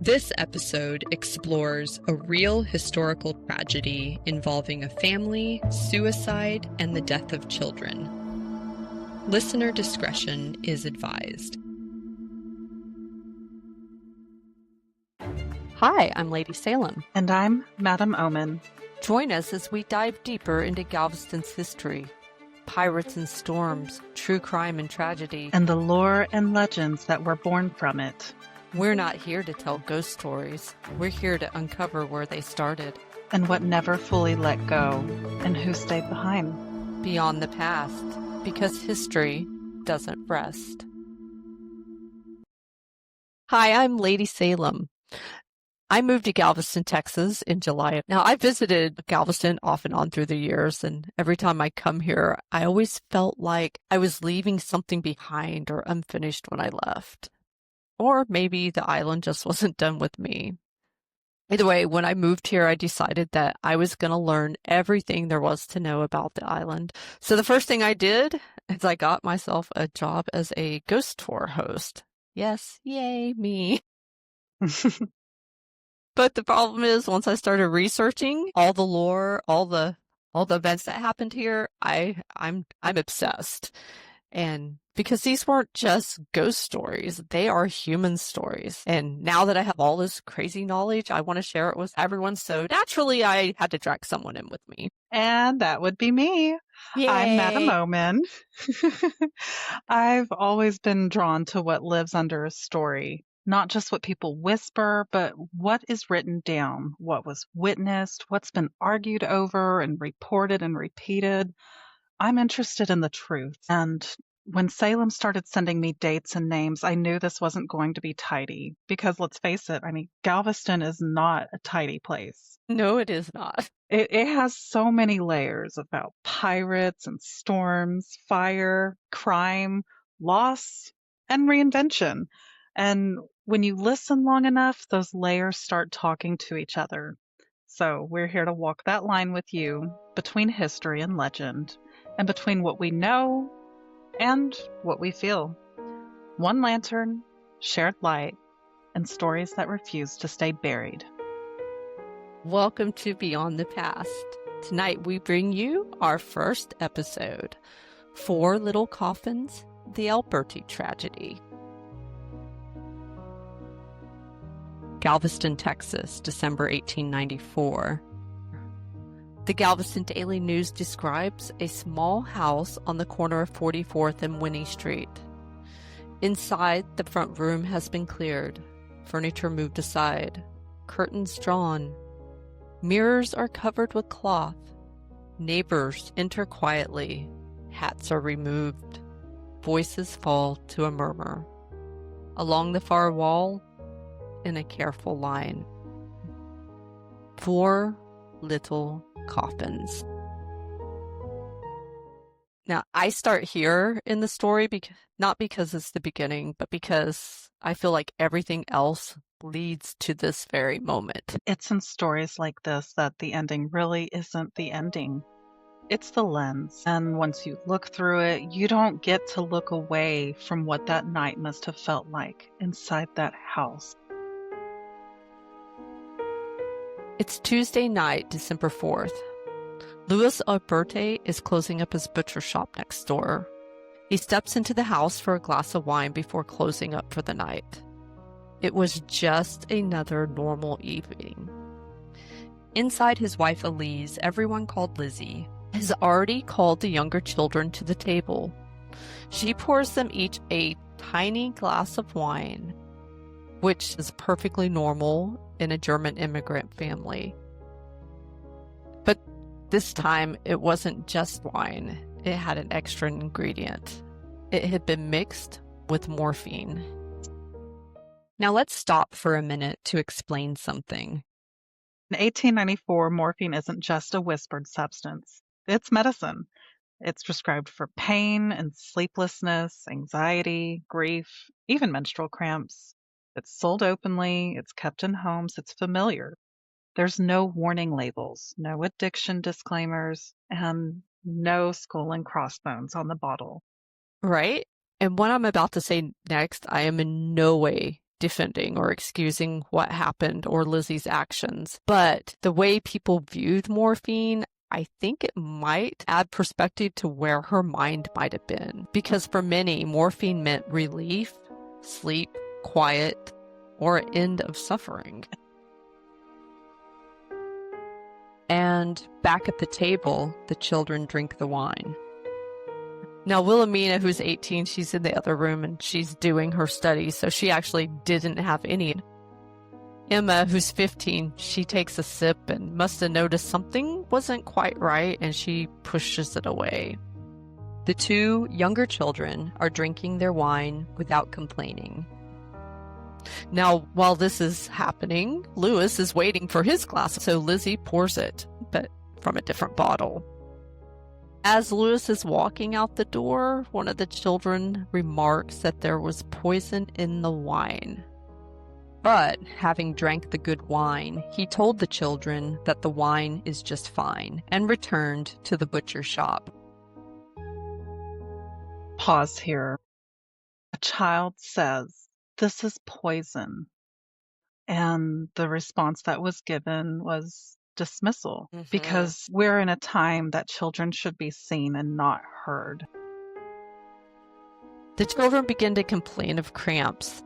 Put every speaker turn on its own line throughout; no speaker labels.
This episode explores a real historical tragedy involving a family, suicide, and the death of children. Listener discretion is advised. Hi, I'm Lady Saelym.
And I'm Madam Omen.
Join us as we dive deeper into Galveston's history. Pirates and storms, true crime and tragedy.
And the lore and legends that were born from it.
We're not here to tell ghost stories. We're here to uncover where they started.
And what never fully let go, and who stayed behind.
Beyond the past, because history doesn't rest. Hi, I'm Lady Saelym. I moved to Galveston, Texas in July. Now, I visited Galveston off and on through the years, and every time I come here, I always felt like I was leaving something behind or unfinished when I left. Or maybe the island just wasn't done with me. Either way, when I moved here, I decided that I was going to learn everything there was to know about the island. So the first thing I did is I got myself a job as a ghost tour host. Yes, yay, me. But the problem is, once I started researching all the lore, all the events that happened here, I'm obsessed. And because these weren't just ghost stories, they are human stories. And now that I have all this crazy knowledge, I want to share it with everyone. So naturally, I had to drag someone in with me.
And that would be me.
Yay.
I'm Madam Omen. I've always been drawn to what lives under a story. Not just what people whisper, but what is written down, what was witnessed, what's been argued over and reported and repeated. I'm interested in the truth. And when Saelym started sending me dates and names, I knew this wasn't going to be tidy. Because let's face it, Galveston is not a tidy place.
No, it is not.
It has so many layers about pirates and storms, fire, crime, loss, and reinvention. And when you listen long enough, those layers start talking to each other. So we're here to walk that line with you between history and legend, and between what we know and what we feel. One lantern, shared light, and stories that refuse to stay buried.
Welcome to Beyond the Past. Tonight we bring you our first episode, 4 Little Coffins, the Alberti Tragedy. Galveston, Texas, December 1894. The Galveston Daily News describes a small house on the corner of 44th and Winnie Street. Inside, the front room has been cleared, furniture moved aside, curtains drawn. Mirrors are covered with cloth. Neighbors enter quietly. Hats are removed. Voices fall to a murmur. Along the far wall, in a careful line, 4 little coffins. Now, I start here in the story not because it's the beginning, but because I feel like everything else leads to this very moment.
It's in stories like this that the ending really isn't the ending. It's the lens. And once you look through it, you don't get to look away from what that night must have felt like inside that house.
It's Tuesday night, December 4th. Louis Alberti is closing up his butcher shop next door. He steps into the house for a glass of wine before closing up for the night. It was just another normal evening. Inside, his wife Elise, everyone called Lizzie, has already called the younger children to the table. She pours them each a tiny glass of wine, which is perfectly normal in a German immigrant family. But this time, it wasn't just wine. It had an extra ingredient. It had been mixed with morphine.
Now let's stop for a minute to explain something.
In 1894, morphine isn't just a whispered substance. It's medicine. It's prescribed for pain and sleeplessness, anxiety, grief, even menstrual cramps. It's sold openly, it's kept in homes, it's familiar. There's no warning labels, no addiction disclaimers, and no skull and crossbones on the bottle.
Right? And what I'm about to say next, I am in no way defending or excusing what happened or Lizzie's actions. But the way people viewed morphine, I think it might add perspective to where her mind might have been. Because for many, morphine meant relief, sleep, quiet, or end of suffering. And back at the table, the children drink the wine. Now, Wilhelmina, who's 18, she's in the other room and she's doing her studies, so she actually didn't have any. Emma, who's 15, she takes a sip and must have noticed something wasn't quite right, and she pushes it away.
The two younger children are drinking their wine without complaining.
Now, while this is happening, Louis is waiting for his glass, so Lizzie pours it, but from a different bottle. As Louis is walking out the door, one of the children remarks that there was poison in the wine.
But, having drank the good wine, he told the children that the wine is just fine and returned to the butcher shop.
Pause here. A child says, "This is poison." And the response that was given was dismissal, because we're in a time that children should be seen and not heard.
The children begin to complain of cramps.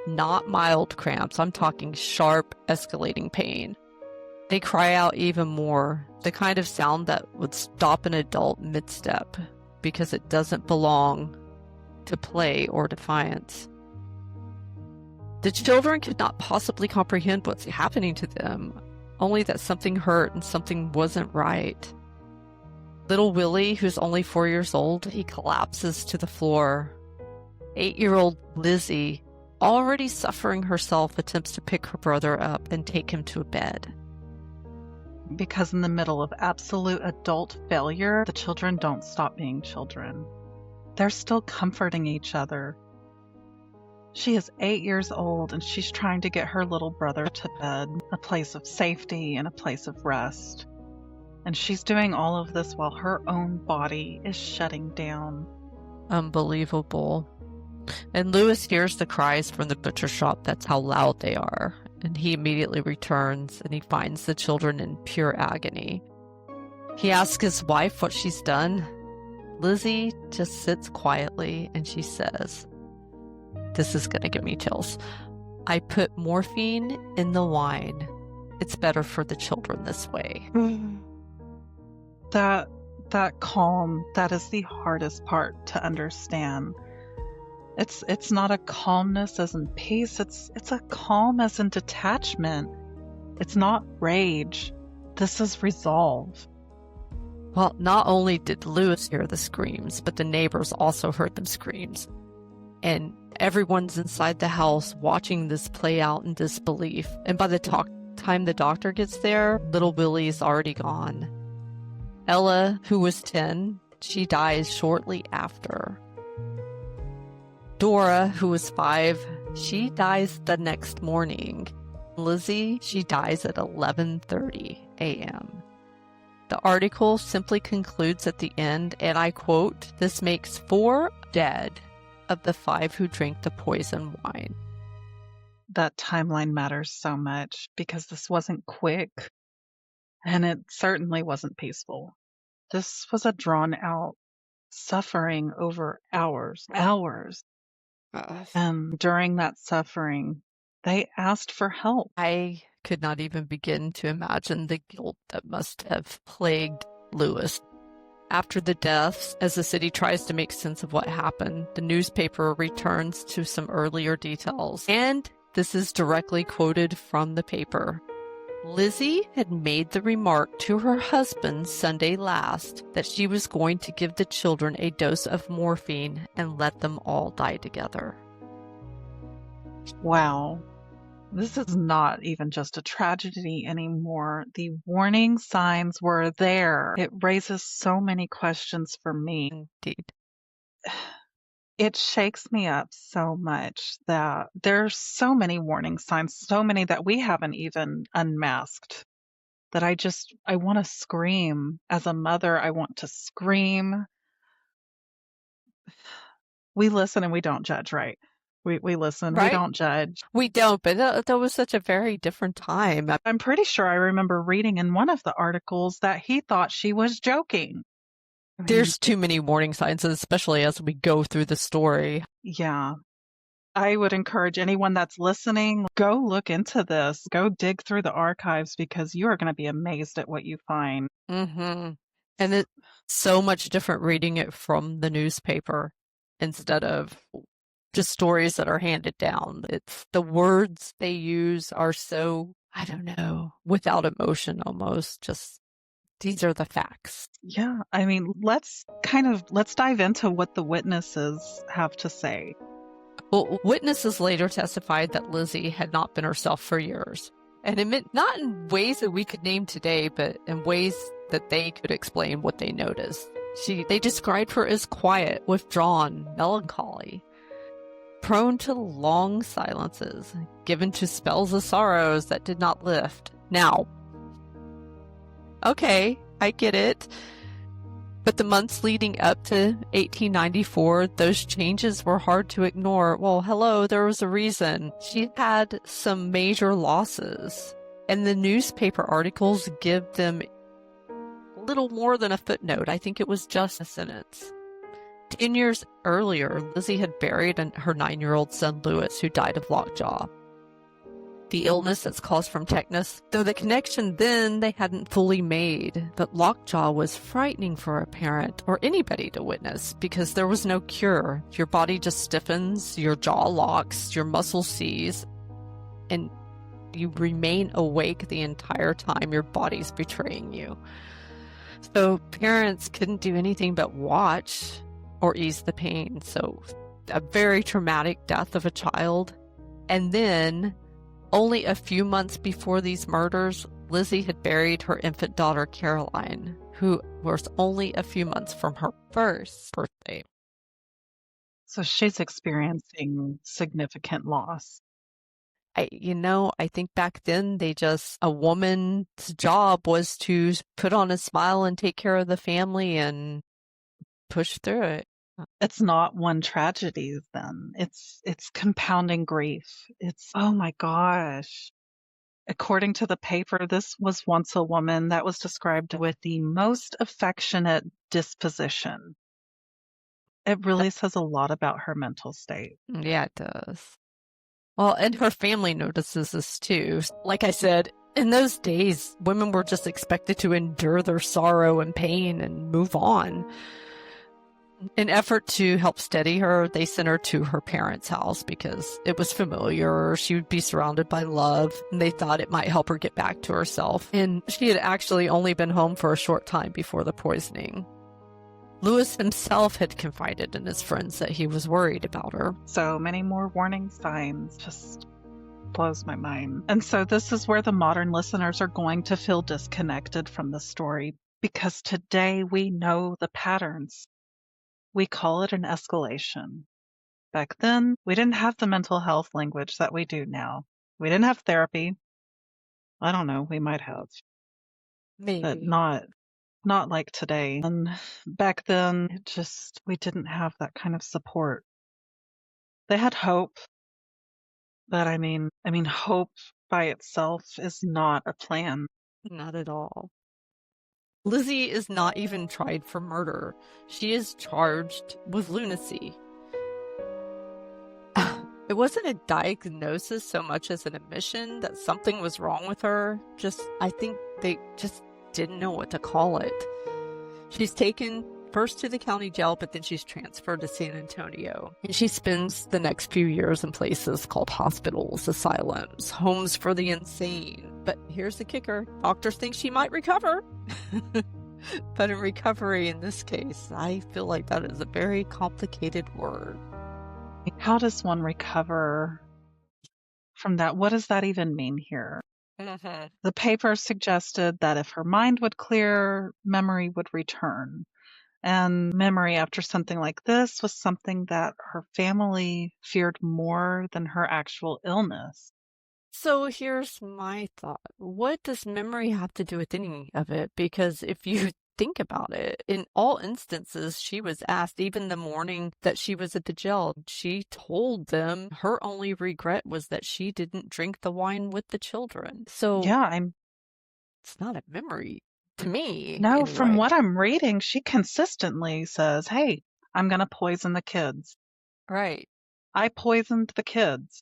Not mild cramps, I'm talking sharp, escalating pain. They cry out even more, the kind of sound that would stop an adult mid-step, because it doesn't belong to play or defiance. The children could not possibly comprehend what's happening to them, only that something hurt and something wasn't right. Little Willie, who's only 4 years old, he collapses to the floor. 8-year-old Lizzie, already suffering herself, attempts to pick her brother up and take him to a bed.
Because in the middle of absolute adult failure, the children don't stop being children. They're still comforting each other. She is 8 years old and she's trying to get her little brother to bed, a place of safety and a place of rest. And she's doing all of this while her own body is shutting down.
Unbelievable. And Louis hears the cries from the butcher shop. That's how loud they are. And he immediately returns and he finds the children in pure agony. He asks his wife what she's done. Lizzie just sits quietly and she says, "This is going to give me chills. I put morphine in the wine. It's better for the children this way."
That calm, that is the hardest part to understand. It's not a calmness as in peace, it's a calm as in detachment. It's not rage. This is resolve.
Well, not only did Louis hear the screams, but the neighbors also heard them screams. And everyone's inside the house watching this play out in disbelief. And by the time the doctor gets there, little Willie's already gone. Ella, who was 10, she dies shortly after. Dora, who was 5, she dies the next morning. Lizzie, she dies at 11:30 a.m. The article simply concludes at the end, and I quote, "This makes 4 dead of the 5 who drank the poison wine."
That timeline matters so much because this wasn't quick and it certainly wasn't peaceful. This was a drawn out suffering over hours. And during that suffering, they asked for help.
I could not even begin to imagine the guilt that must have plagued Louis. After the deaths, as the city tries to make sense of what happened, the newspaper returns to some earlier details. And this is directly quoted from the paper. Lizzie had made the remark to her husband Sunday last that she was going to give the children a dose of morphine and let them all die together.
Wow. This is not even just a tragedy anymore. The warning signs were there. It raises so many questions for me.
Indeed.
It shakes me up so much that there's so many warning signs, so many that we haven't even unmasked, that I want to scream. As a mother, I want to scream. We listen and we don't judge, right? We listen. We
Right?
don't judge.
We don't, but that was such a very different time.
I'm pretty sure I remember reading in one of the articles that he thought she was joking. I mean,
There's too many warning signs, especially as we go through the story.
yeah. I would encourage anyone that's listening, go look into this. Go dig through the archives because you are going to be amazed at what you find.
Mm-hmm. And it's so much different reading it from the newspaper instead of just stories that are handed down. It's the words they use are so, I don't know, without emotion almost. Just these are the facts.
Yeah. I mean, let's dive into what the witnesses have to say.
Well, witnesses later testified that Lizzie had not been herself for years. And it meant not in ways that we could name today, but in ways that they could explain what they noticed. They described her as quiet, withdrawn, melancholy, prone to long silences, given to spells of sorrows that did not lift. Now, okay, I get it. But the months leading up to 1894, those changes were hard to ignore. Well, hello, there was a reason. She had some major losses, and the newspaper articles give them little more than a footnote. I think it was just a sentence. 10 years earlier, Lizzie had buried her 9-year-old son, Louis, who died of lockjaw. The illness that's caused from tetanus, though the connection then they hadn't fully made. But lockjaw was frightening for a parent or anybody to witness because there was no cure. Your body just stiffens, your jaw locks, your muscles seize, and you remain awake the entire time your body's betraying you. So parents couldn't do anything but watch or ease the pain. So a very traumatic death of a child. And then only a few months before these murders, Lizzie had buried her infant daughter, Caroline, who was only a few months from her first birthday.
So she's experiencing significant loss.
I think back then a woman's job was to put on a smile and take care of the family and push through it.
It's not one tragedy then. It's compounding grief. It's, oh my gosh. According to the paper, this was once a woman that was described with the most affectionate disposition. It really says a lot about her mental state.
Yeah, it does. Well, and her family notices this too. Like I said, in those days, women were just expected to endure their sorrow and pain and move on. In effort to help steady her, they sent her to her parents' house because it was familiar. She would be surrounded by love, and they thought it might help her get back to herself. And she had actually only been home for a short time before the poisoning. Louis himself had confided in his friends that he was worried about her.
So many more warning signs. Just blows my mind. And so this is where the modern listeners are going to feel disconnected from the story because today we know the patterns. We call it an escalation. Back then, we didn't have the mental health language that we do now. We didn't have therapy. I don't know, we might have.
Maybe.
But not like today. And back then, we didn't have that kind of support. They had hope. But I mean, hope by itself is not a plan.
Not at all. Lizzie is not even tried for murder. She is charged with lunacy. It wasn't a diagnosis so much as an admission that something was wrong with her. I think they just didn't know what to call it. She's taken first to the county jail, but then she's transferred to San Antonio. And she spends the next few years in places called hospitals, asylums, homes for the insane. But here's the kicker. Doctors think she might recover. But in recovery, in this case, I feel like that is a very complicated word.
How does one recover from that? What does that even mean here?
Mm-hmm.
The paper suggested that if her mind would clear, memory would return. And memory after something like this was something that her family feared more than her actual illness.
So here's my thought. What does memory have to do with any of it? Because if you think about it, in all instances, she was asked, even the morning that she was at the jail, she told them her only regret was that she didn't drink the wine with the children. So
Yeah,
it's not a memory to me,
no, from
anyway.
what I'm reading, she consistently says, "Hey, I'm going to poison the kids.
Right.
I poisoned the kids.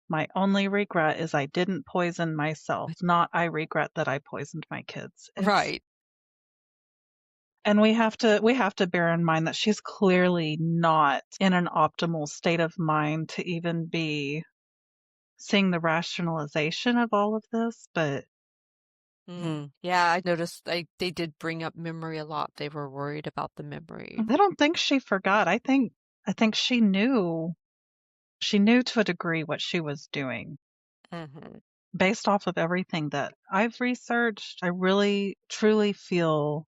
My only regret is I didn't poison myself, not I regret that I poisoned my kids."
Right.
And we have to bear in mind that she's clearly not in an optimal state of mind to even be seeing the rationalization of all of this, but
Yeah, I noticed they did bring up memory a lot. They were worried about the memory.
I don't think she forgot. I think she knew to a degree what she was doing.
Mm-hmm.
Based off of everything that I've researched, I really truly feel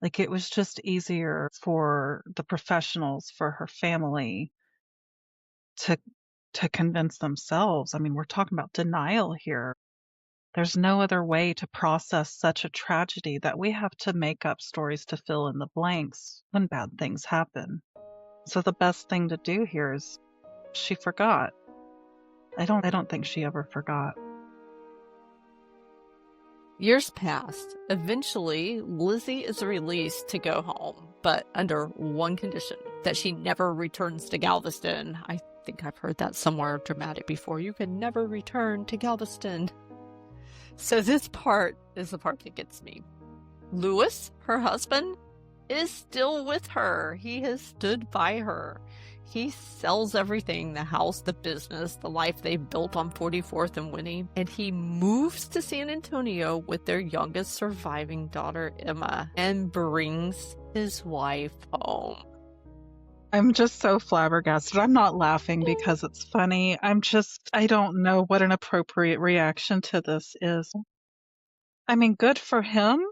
like it was just easier for the professionals, for her family to convince themselves. I mean, we're talking about denial here. There's no other way to process such a tragedy that we have to make up stories to fill in the blanks when bad things happen. So the best thing to do here is she forgot. I don't think she ever forgot.
Years passed. Eventually, Lizzie is released to go home, but under one condition, that she never returns to Galveston. I think I've heard that somewhere dramatic before. You can never return to Galveston. So this part is the part that gets me. Lewis, her husband, is still with her. He has stood by her. He sells everything, the house, the business, the life they built on 44th and Winnie, and he moves to San Antonio with their youngest surviving daughter, Emma, and brings his wife home.
I'm just so flabbergasted. I'm not laughing because it's funny. I don't know what an appropriate reaction to this is. I mean, good for him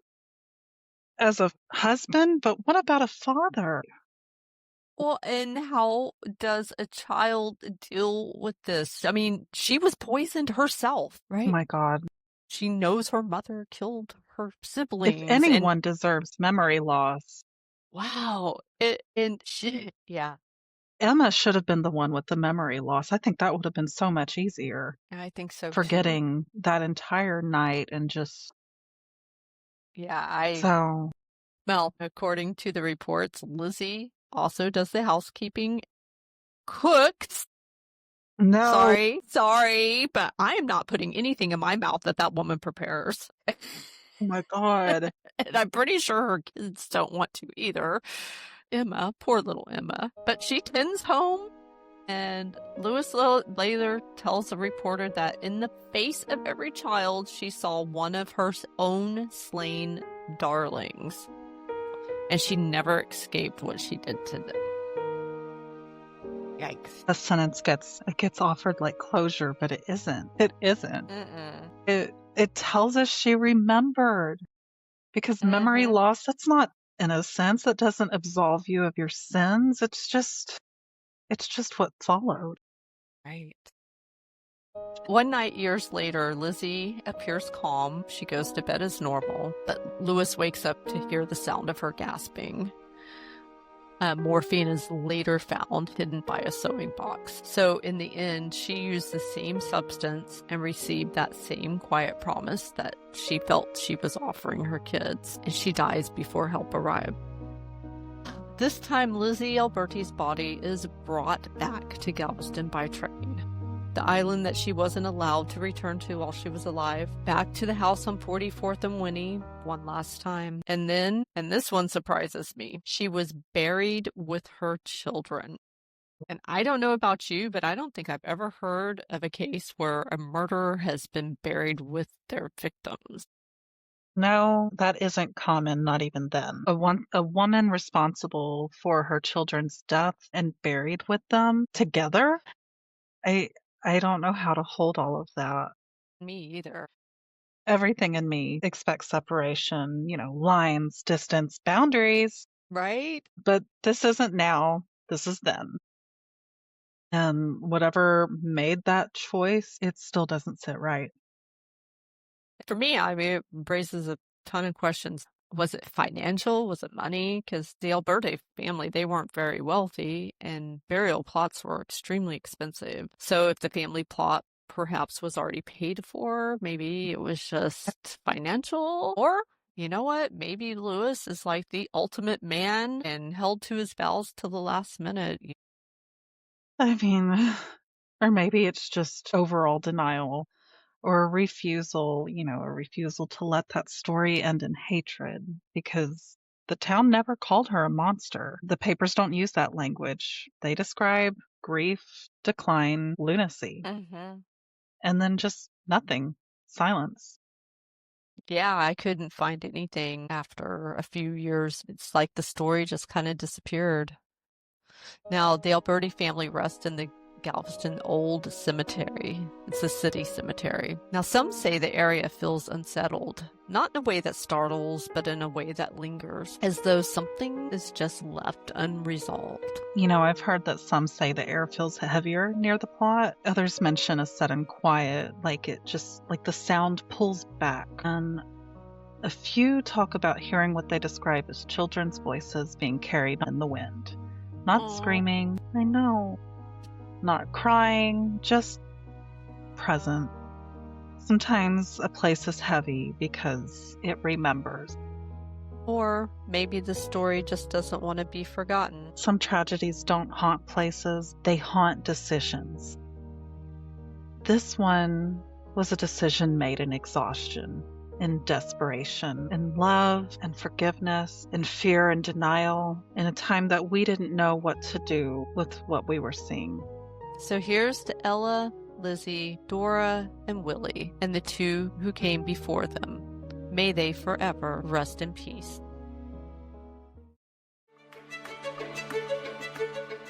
as a husband, but what about a father?
Well, and how does a child deal with this? I mean, she was poisoned herself,
Oh
right?
my God.
She knows her mother killed her siblings.
If anyone deserves memory loss,
Wow. Yeah,
Emma should have been the one with the memory loss. I think that would have been so much easier.
I think so too.
Forgetting that entire night and just.
Yeah,
So.
Well, according to the reports, Lizzie also does the housekeeping, cooks.
No.
Sorry, but I am not putting anything in my mouth that woman prepares.
Oh my God.
And I'm pretty sure her kids don't want to either. Emma, poor little Emma. But she tends home, and Lewis later tells a reporter that in the face of every child, she saw one of her own slain darlings. And she never escaped what she did to them. Yikes.
The sentence gets offered like closure, but it isn't. It isn't. It tells us she remembered. Because memory loss, that's not, in a sense, that doesn't absolve you of your sins. It's just what followed.
Right. One night, years later, Lizzie appears calm. She goes to bed as normal, but Lewis wakes up to hear the sound of her gasping. Morphine is later found hidden by a sewing box. So in the end, she used the same substance and received that same quiet promise that she felt she was offering her kids, and she dies before help arrived. This time, Lizzie Alberti's body is brought back to Galveston by train. The island that she wasn't allowed to return to while she was alive, back to the house on 44th and Winnie one last time. And then, and this one surprises me, she was buried with her children. And I don't know about you, but I don't think I've ever heard of a case where a murderer has been buried with their victims.
No, that isn't common, not even then. A woman responsible for her children's death and buried with them together? I don't know how to hold all of that.
Me either.
Everything in me expects separation, lines, distance, boundaries.
Right?
But this isn't now. This is then. And whatever made that choice, it still doesn't sit right.
For me, I mean, it raises a ton of questions. Was it financial? Was it money? Because the Alberti family, they weren't very wealthy, and burial plots were extremely expensive. So if the family plot perhaps was already paid for, maybe it was just financial. Or, you know what? Maybe Lewis is like the ultimate man and held to his vows till the last minute.
I mean, or maybe it's just overall denial or a refusal to let that story end in hatred, because the town never called her a monster. The papers don't use that language. They describe grief, decline, lunacy, and then just nothing, silence.
Yeah, I couldn't find anything after a few years. It's like the story just kind of disappeared. Now, the Alberti family rests in the Galveston Old Cemetery. It's a city cemetery. Now, some say the area feels unsettled, not in a way that startles, but in a way that lingers, as though something is just left unresolved.
I've heard that some say the air feels heavier near the plot. Others mention a sudden quiet, like the sound pulls back. And a few talk about hearing what they describe as children's voices being carried in the wind. Not screaming, I know. Not crying, just present. Sometimes a place is heavy because it remembers.
Or maybe the story just doesn't want to be forgotten.
Some tragedies don't haunt places, they haunt decisions. This one was a decision made in exhaustion, in desperation, in love and forgiveness, in fear and denial, in a time that we didn't know what to do with what we were seeing.
So here's to Ella, Lizzie, Dora, and Willie, and the two who came before them. May they forever rest in peace.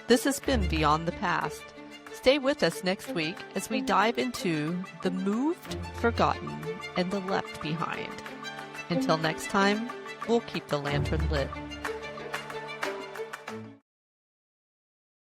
This has been Beyond the Past. Stay with us next week as we dive into the moved, forgotten, and the left behind. Until next time, we'll keep the lantern lit.